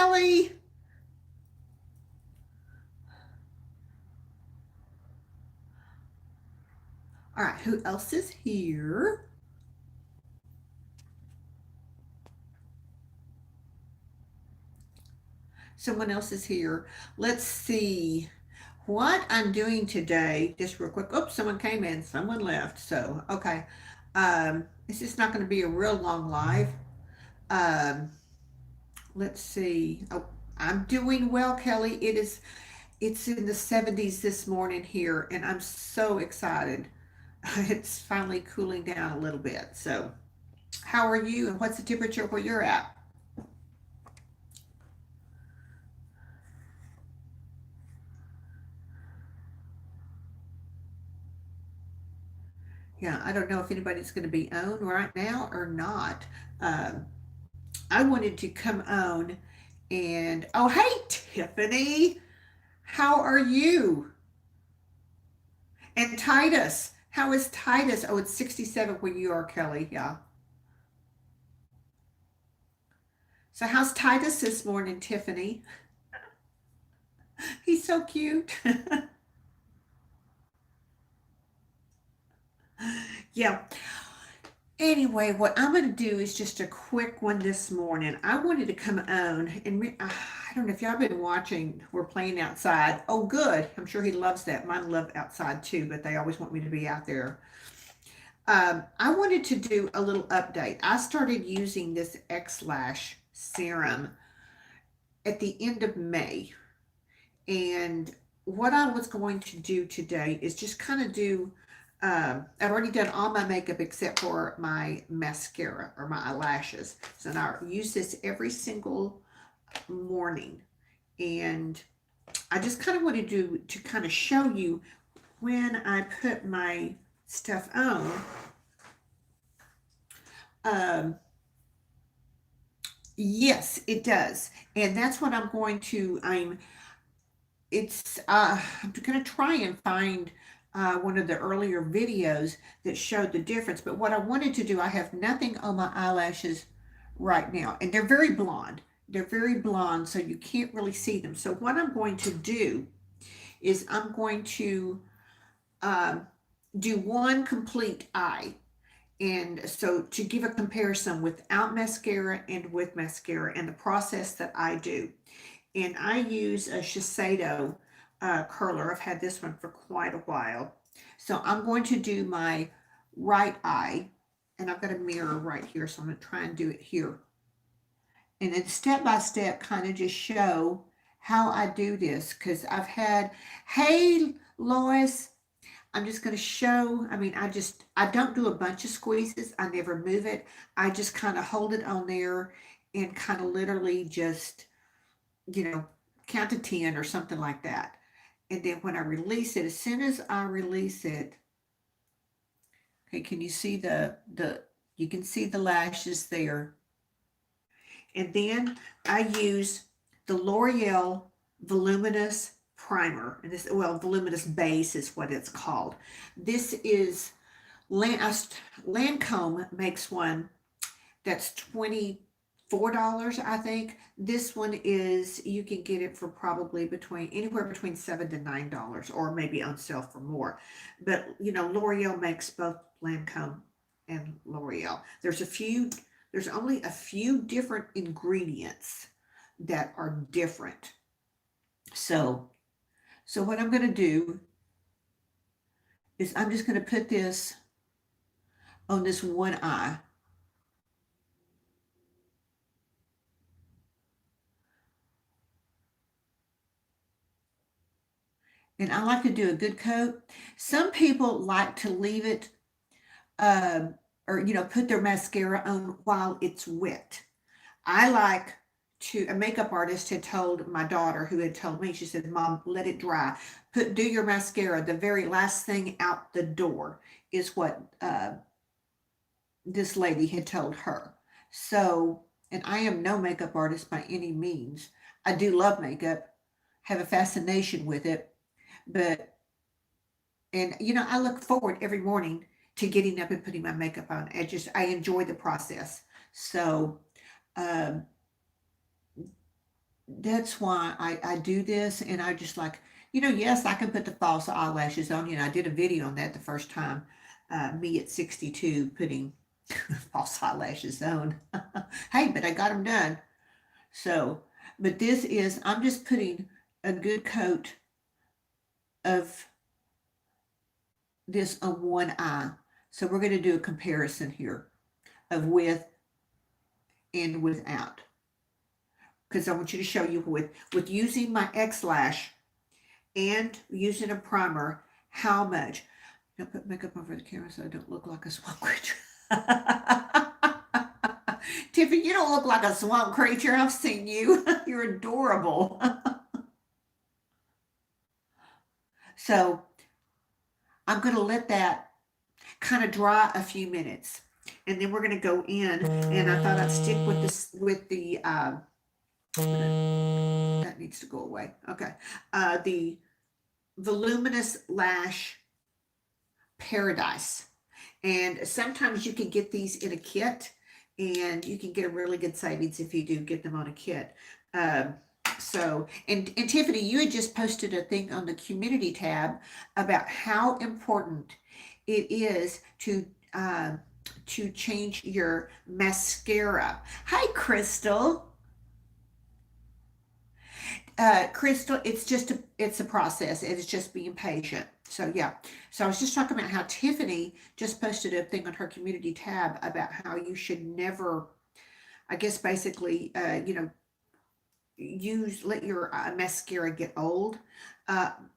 Kelly. All right, who else is here? Someone else is here. Let's see what I'm doing today. Just real quick. Oops, someone came in, someone left. So, okay. It's just not going to be a real long live. Um, let's see. Oh, I'm doing well, Kelly. It's in the 70s this morning here, and I'm so excited. It's finally cooling down a little bit. So, how are you, and what's the temperature where you're at? Yeah, I don't know if anybody's going to be on right now or not. Um, I wanted to come on and oh, hey, Tiffany, how are you? And Titus, how is Titus? Oh, it's 67 where you are, Kelly. Yeah. So how's Titus this morning, Tiffany? He's so cute. Yeah. Anyway, what I'm going to do is just a quick one this morning. I wanted to come on and I don't know if y'all been watching. We're playing outside. Oh, good. I'm sure he loves that. Mine love outside too, but they always want me to be out there. I wanted to do a little update. I started using this XLASH serum at the end of May. And what I was going to do today is just kind of do, I've already done all my makeup except for my mascara or my eyelashes. So now I use this every single morning. And I just kind of want to do to kind of show you when I put my stuff on. Um, yes, it does. And that's what I'm going to, I'm going to try and find one of the earlier videos that showed the difference. But what I wanted to do, I have nothing on my eyelashes right now, and they're very blonde. They're very blonde, so you can't really see them. So what I'm going to do is I'm going to um, do one complete eye. And so to give a comparison without mascara and with mascara and the process that I do. And I use a Shiseido curler. I've had this one for quite a while. So I'm going to do my right eye, and I've got a mirror right here, so I'm going to try and do it here. And then step by step, kind of just show how I do this because I've had, hey, Lois, I'm just going to show, I don't do a bunch of squeezes. I never move it. I just kind of hold it on there and kind of literally just you know, count to 10 or something like that. And then when I release it, as soon as I release it, okay, can you see you can see the lashes there. And then I use the L'Oreal Voluminous Primer. And this, well, Voluminous Base is what it's called. This is, Lancome makes one that's $24, I think. This one is, you can get it for probably anywhere between $7 to $9, or maybe on sale for more. But L'Oreal makes both Lancome and L'Oreal. There's only a few different ingredients that are different. So, so what I'm going to do is I'm just going to put this on this one eye. And I like to do a good coat. Some people like to leave it, or put their mascara on while it's wet. I like to. A makeup artist had told my daughter, who had told me, she said, "Mom, let it dry. Do your mascara. The very last thing out the door is what this lady had told her." So, and I am no makeup artist by any means. I do love makeup, have a fascination with it, but I look forward every morning to getting up and putting my makeup on. I enjoy the process. So, um, that's why I do this, and I just like, yes, I can put the false eyelashes on you, and I did a video on that the first time, me at 62 putting false eyelashes on. Hey, but I got them done. So, but this is, I'm just putting a good coat of this on one eye. So we're going to do a comparison here of with and without. Because I want you to show you with using my XLASH and using a primer, how much. Don't put makeup over the camera so I don't look like a swamp creature. Tiffany, you don't look like a swamp creature. I've seen you. You're adorable. So I'm going to let that kind of dry a few minutes. And then we're going to go in, and I thought I'd stick with this, with the, that needs to go away. Okay. The Voluminous Lash Paradise. And sometimes you can get these in a kit, and you can get a really good savings if you do get them on a kit. Um, and Tiffany, you had just posted a thing on the community tab about how important it is to change your mascara. Hi, Crystal. Crystal, it's a process. It's just being patient. So yeah. So I was just talking about how Tiffany just posted a thing on her community tab about how you should never, I guess basically, let your mascara get old.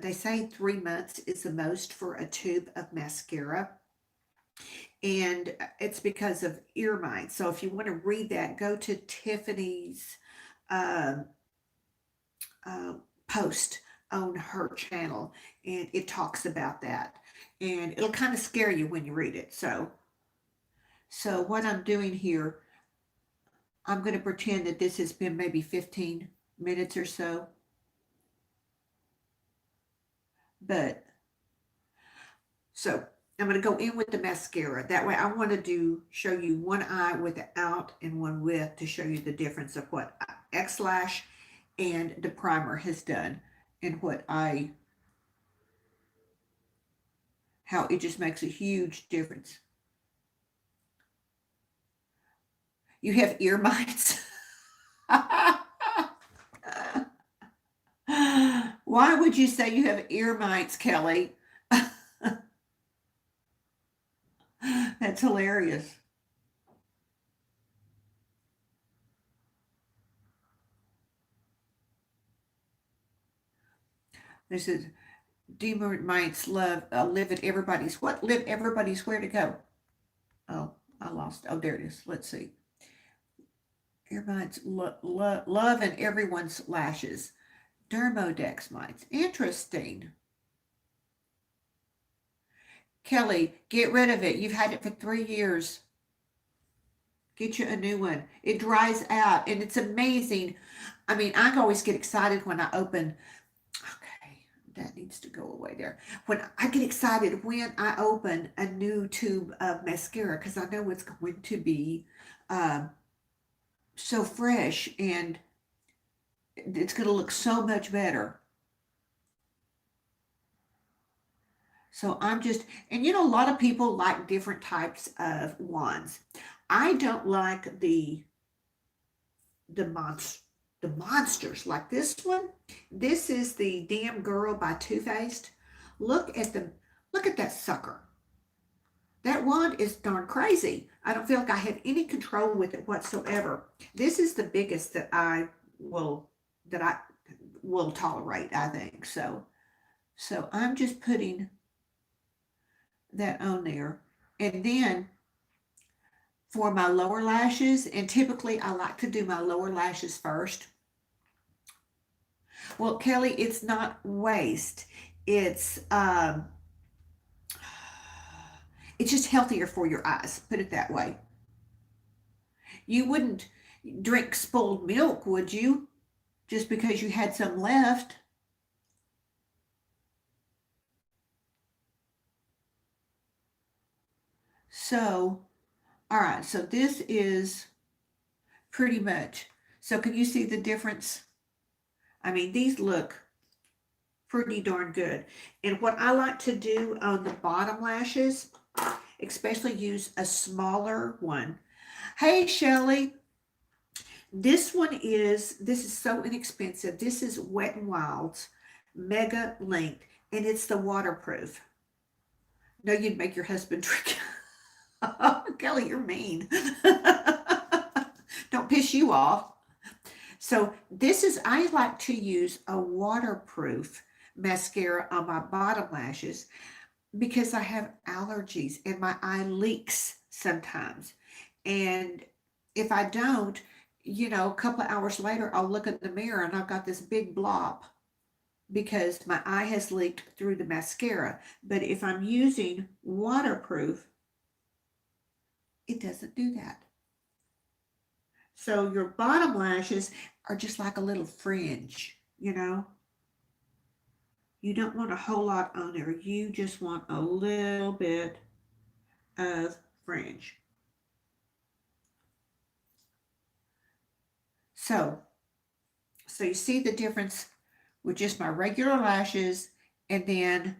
They say 3 months is the most for a tube of mascara, and it's because of ear mites. So if you want to read that, go to Tiffany's uh, uh, post on her channel, and it talks about that, and it'll kind of scare you when you read it. So what I'm doing here, I'm going to pretend that this has been maybe 15 minutes or so, but so I'm going to go in with the mascara. That way I want to show you one eye without and one with, to show you the difference of what XLASH and the primer has done, and how it just makes a huge difference. You have ear mites. Why would you say you have ear mites, Kelly? That's hilarious. This is demon mites live at everybody's what? Live everybody's where to go? Oh, I lost. Oh, there it is. Let's see. Ear mites love in everyone's lashes. Dermodex mites. Interesting. Kelly, get rid of it. You've had it for 3 years. Get you a new one. It dries out, and it's amazing. I mean, I always get excited when I open. Okay, that needs to go away there. When I get excited when I open a new tube of mascara, because I know it's going to be um, so fresh, and it's going to look so much better. So I'm just, and a lot of people like different types of wands. I don't like the monster the monsters like this one. This is the Damn Girl by Too Faced. Look at that sucker. That wand is darn crazy. I don't feel like I have any control with it whatsoever. This is the biggest will that I will tolerate, I think. So I'm just putting that on there. And then for my lower lashes, and typically I like to do my lower lashes first. Well, Kelly, it's not waste. It's um, it's just healthier for your eyes. Put it that way. You wouldn't drink spoiled milk, would you? Just because you had some left. So, all right. So this is pretty much. So can you see the difference? I mean, these look pretty darn good. And what I like to do on the bottom lashes, especially use a smaller one. Hey, Shelly, this is so inexpensive. This is Wet n Wild's Mega Length, and it's the waterproof. No, you'd make your husband drink. Kelly, you're mean. Don't piss you off. So this is, I like to use a waterproof mascara on my bottom lashes because I have allergies and my eye leaks sometimes. And if I don't, a couple of hours later, I'll look in the mirror and I've got this big blob because my eye has leaked through the mascara. But if I'm using waterproof, it doesn't do that. So your bottom lashes are just like a little fringe, you know? You don't want a whole lot on there. You just want a little bit of fringe. So you see the difference with just my regular lashes, and then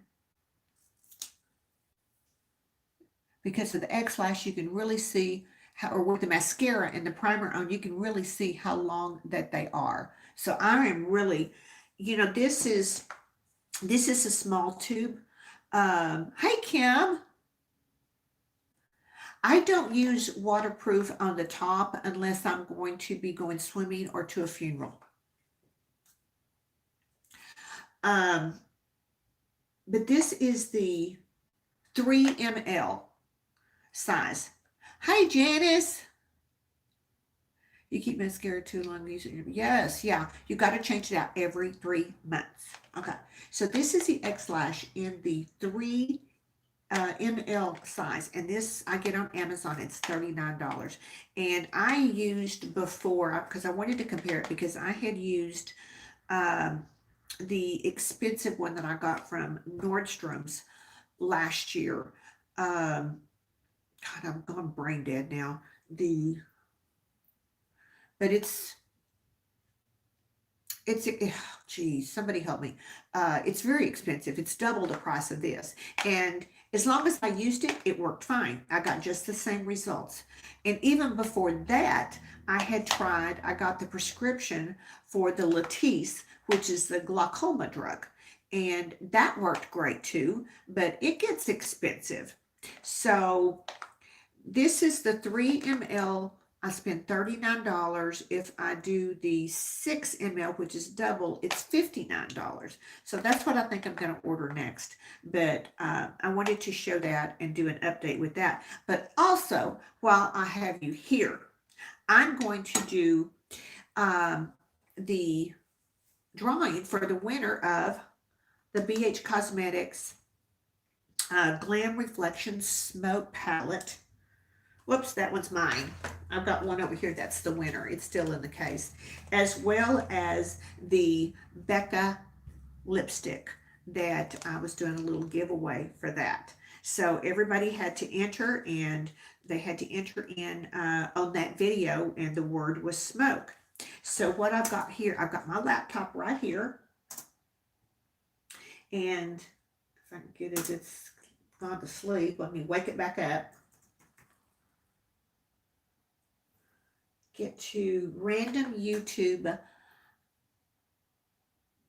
because of the XLASH, you can really see how, or with the mascara and the primer on, you can really see how long that they are. So I am really, this is a small tube. Hey Kim, I don't use waterproof on the top unless I'm going to be going swimming or to a funeral. But this is the 3 ml size. Hi Janice. You keep mascara too long. Yes, yeah. You got to change it out every 3 months. Okay. So this is the XLASH in the 3 ml size, and this I get on Amazon. It's $39, and I used before because I wanted to compare it because I had used the expensive one that I got from Nordstrom's last year. God, I'm going brain dead now. But geez, somebody help me. It's very expensive. It's double the price of this. And as long as I used it, it worked fine. I got just the same results. And even before that, I got the prescription for the Latisse, which is the glaucoma drug. And that worked great too, but it gets expensive. So this is the 3 ml. I spend $39. If I do the 6 ml, which is double, it's $59. So that's what I think I'm going to order next. But I wanted to show that and do an update with that. But also, while I have you here, I'm going to do the drawing for the winner of the BH Cosmetics GlamReflection Smoke Palette. Whoops, that one's mine. I've got one over here that's the winner. It's still in the case. As well as the Becca Lipstick that I was doing a little giveaway for that. So everybody had to enter, and they had to enter in on that video, and the word was smoke. So what I've got here, I've got my laptop right here. And if I can get it, it's gone to sleep. Let me wake it back up. Get to random YouTube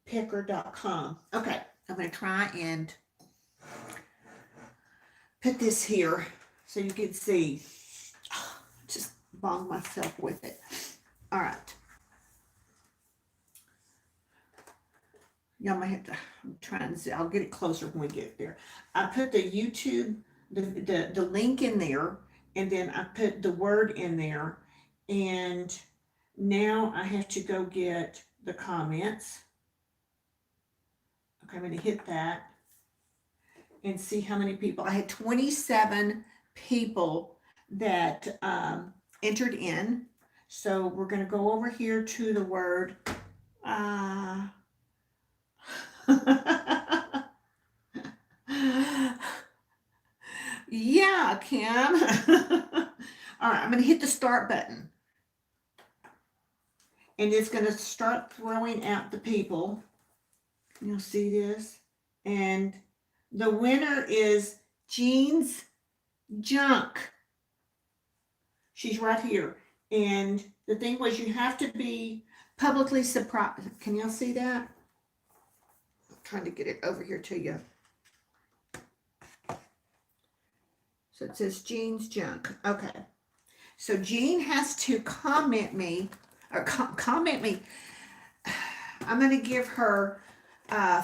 picker.com. Okay, I'm going to try and put this here so you can see. Just bong myself with it. All right. Y'all might have to, I'm trying to see. I'll get it closer when we get there. I put the YouTube, the link in there, and then I put the word in there. And now I have to go get the comments. Okay, I'm going to hit that and see how many people. I had 27 people that entered in. So we're going to go over here to the word. Yeah, Kim. All right, I'm going to hit the start button. And it's going to start throwing out the people. You'll see this. And the winner is Jean's Junk. She's right here. And the thing was, you have to be publicly surprised. Can y'all see that? I'm trying to get it over here to you. So it says Jean's Junk. Okay. So Jean has to comment me, or comment me. I'm going to give her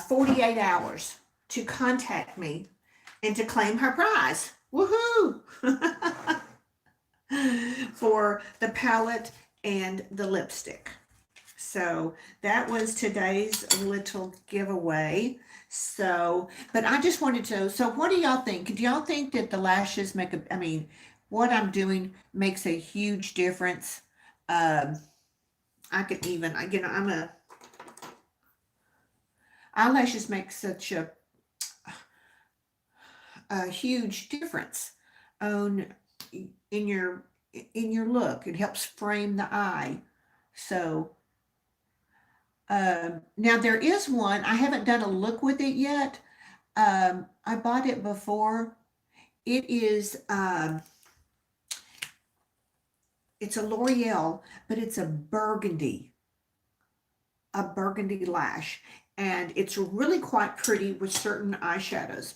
48 hours to contact me and to claim her prize. Woohoo! For the palette and the lipstick. So that was today's little giveaway. So, but I just wanted to, so what do y'all think? Do y'all think that the lashes make I mean, what I'm doing makes a huge difference? I could even, eyelashes make such a huge difference on in your look. It helps frame the eye. So now there is one. I haven't done a look with it yet. I bought it before. It is it's a L'Oreal, but it's a burgundy lash, and it's really quite pretty with certain eyeshadows.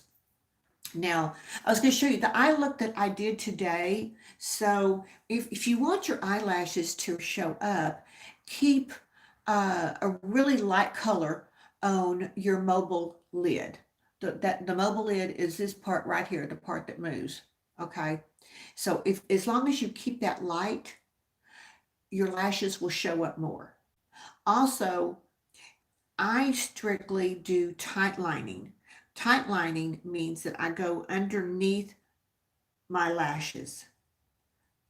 Now, I was going to show you the eye look that I did today. So if you want your eyelashes to show up, keep a really light color on your mobile lid. The mobile lid is this part right here, the part that moves. Okay. So as long as you keep that light, your lashes will show up more. Also, I strictly do tight lining. Tight lining means that I go underneath my lashes,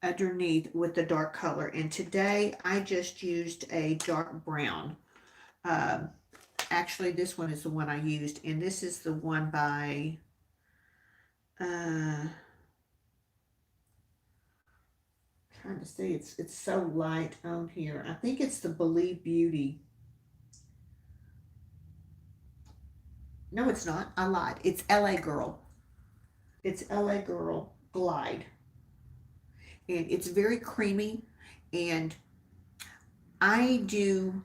underneath with the dark color. And today I just used a dark brown. Actually, this one is the one I used, and this is the one by trying to see, it's so light on here. I think it's the Believe Beauty. No, it's not. I lied. It's LA Girl. It's LA Girl Glide. And it's very creamy. And I do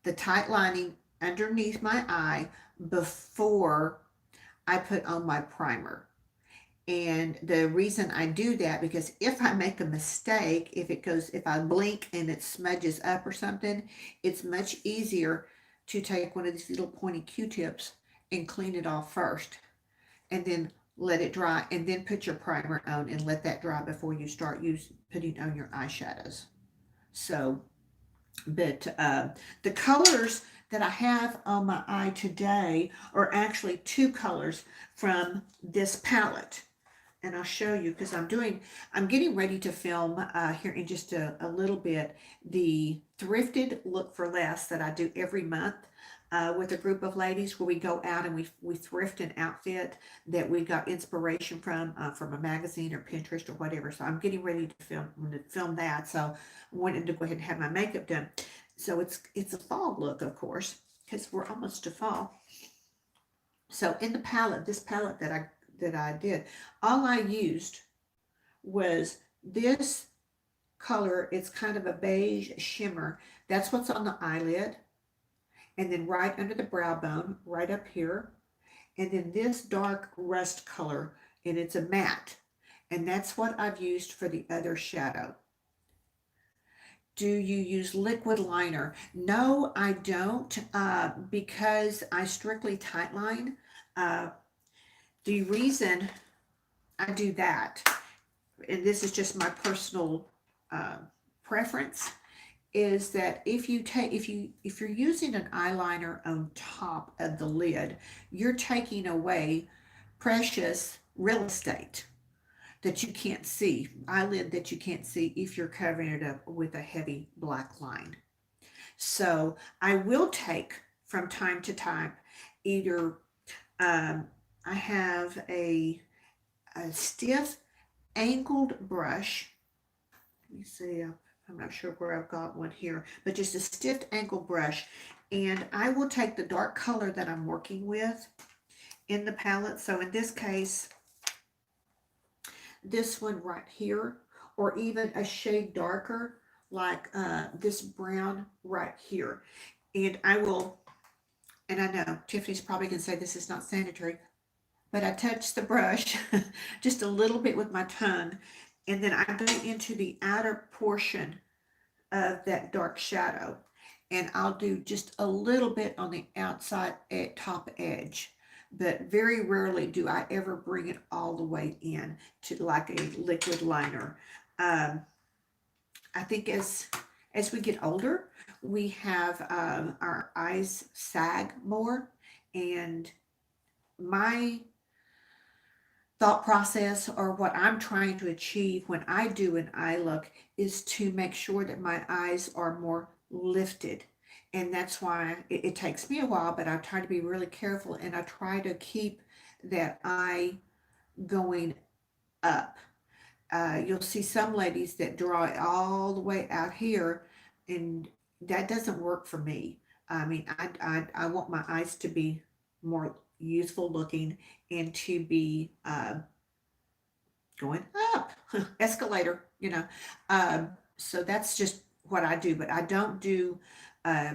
the tight lining underneath my eye before I put on my primer. And the reason I do that, because if I make a mistake, if I blink and it smudges up or something, it's much easier to take one of these little pointy Q-tips and clean it off first, and then let it dry, and then put your primer on and let that dry before you start putting on your eyeshadows. So, but the colors that I have on my eye today are actually two colors from this palette. And I'll show you, because I'm getting ready to film here in just a little bit, the thrifted look for less that I do every month with a group of ladies, where we go out and we thrift an outfit that we got inspiration from a magazine or Pinterest or whatever. So I'm getting ready to film that. So I wanted to go ahead and have my makeup done. So it's a fall look, of course, because we're almost to fall. So in the palette, this palette that I did, all I used was this color. It's kind of a beige shimmer. That's what's on the eyelid. And then right under the brow bone, right up here. And then this dark rust color, and it's a matte. And that's what I've used for the other shadow. Do you use liquid liner? No, I don't, because I strictly tightline. The reason I do that, and this is just my personal preference, is that if you're using an eyeliner on top of the lid, you're taking away precious real estate that you can't see, eyelid that you can't see, if you're covering it up with a heavy black line. So I will take from time to time, either I have a stiff angled brush. Let me see, I'm not sure where I've got one here, but just a stiff angle brush. And I will take the dark color that I'm working with in the palette. So in this case, this one right here, or even a shade darker, like this brown right here. And I will, and I know Tiffany's probably going to say this is not sanitary, but I touch the brush just a little bit with my tongue, and then I go into the outer portion of that dark shadow, and I'll do just a little bit on the outside top edge, but very rarely do I ever bring it all the way in to like a liquid liner. Um, I think as we get older, we have our eyes sag more, and my thought process, or what I'm trying to achieve when I do an eye look, is to make sure that my eyes are more lifted. And that's why it takes me a while, but I try to be really careful, and I try to keep that eye going up. You'll see some ladies that draw it all the way out here, and that doesn't work for me. I mean, I want my eyes to be more youthful looking, and to be going up, escalator, you know. So that's just what I do, but I don't do uh,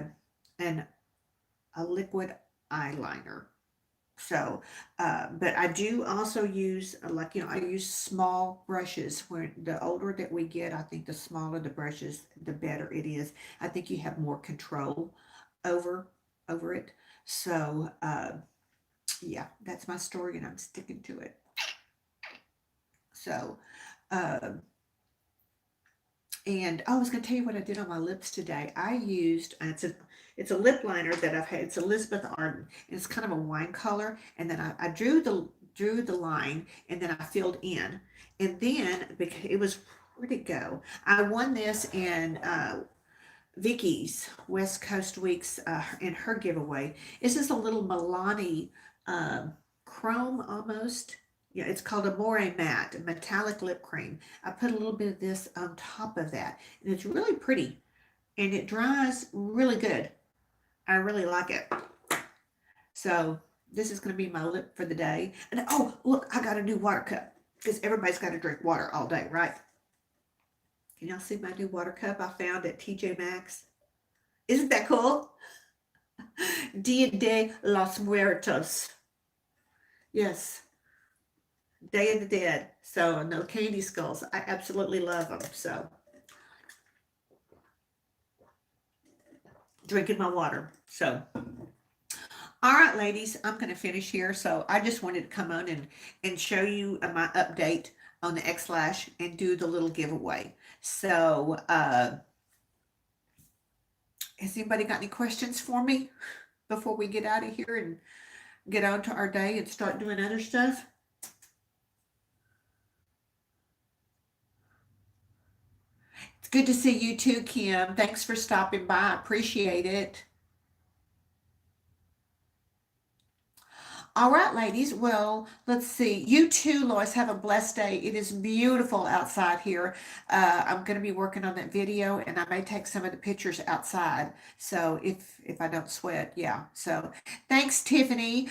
an a liquid eyeliner. So, but I do also use, like, I use small brushes. Where the older that we get, I think the smaller the brushes, the better it is. I think you have more control over over it. So, yeah, that's my story, and I'm sticking to it. So, um, and oh, I was going to tell you what I did on my lips today. I used, it's a lip liner that I've had. It's Elizabeth Arden, and it's kind of a wine color. And then I drew the line, and then I filled in, and then because it was, where'd it go? I won this in Vicky's West Coast Weeks in her giveaway. This is a little Milani chrome almost. Yeah, it's called a Moire Matte, a metallic lip cream. I put a little bit of this on top of that, and it's really pretty, and it dries really good. I really like it. So this is going to be my lip for the day. And oh, look, I got a new water cup, because everybody's got to drink water all day, right? Can y'all see my new water cup I found at TJ Maxx? Isn't that cool? Dia de los Muertos. Yes, Day of the Dead. So no candy skulls. I absolutely love them. So drinking my water. So all right, ladies, I'm going to finish here. So I just wanted to come on and show you my update on the XLASH and do the little giveaway. So has anybody got any questions for me before we get out of here and get on to our day and start doing other stuff? It's good to see you too, Kim. Thanks for stopping by. I appreciate it. All right, ladies. Well, let's see. You too, Lois. Have a blessed day. It is beautiful outside here. I'm going to be working on that video, and I may take some of the pictures outside. So if I don't sweat, yeah. So thanks, Tiffany.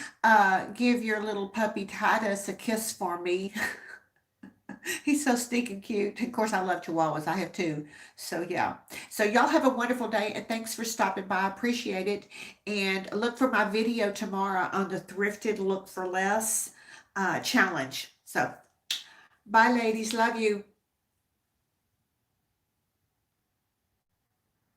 Give your little puppy Titus a kiss for me. He's so stinking cute. Of course, I love Chihuahuas. I have two. So, yeah. So, y'all have a wonderful day, and thanks for stopping by. I appreciate it. And look for my video tomorrow on the Thrifted Look for Less challenge. So, bye, ladies. Love you.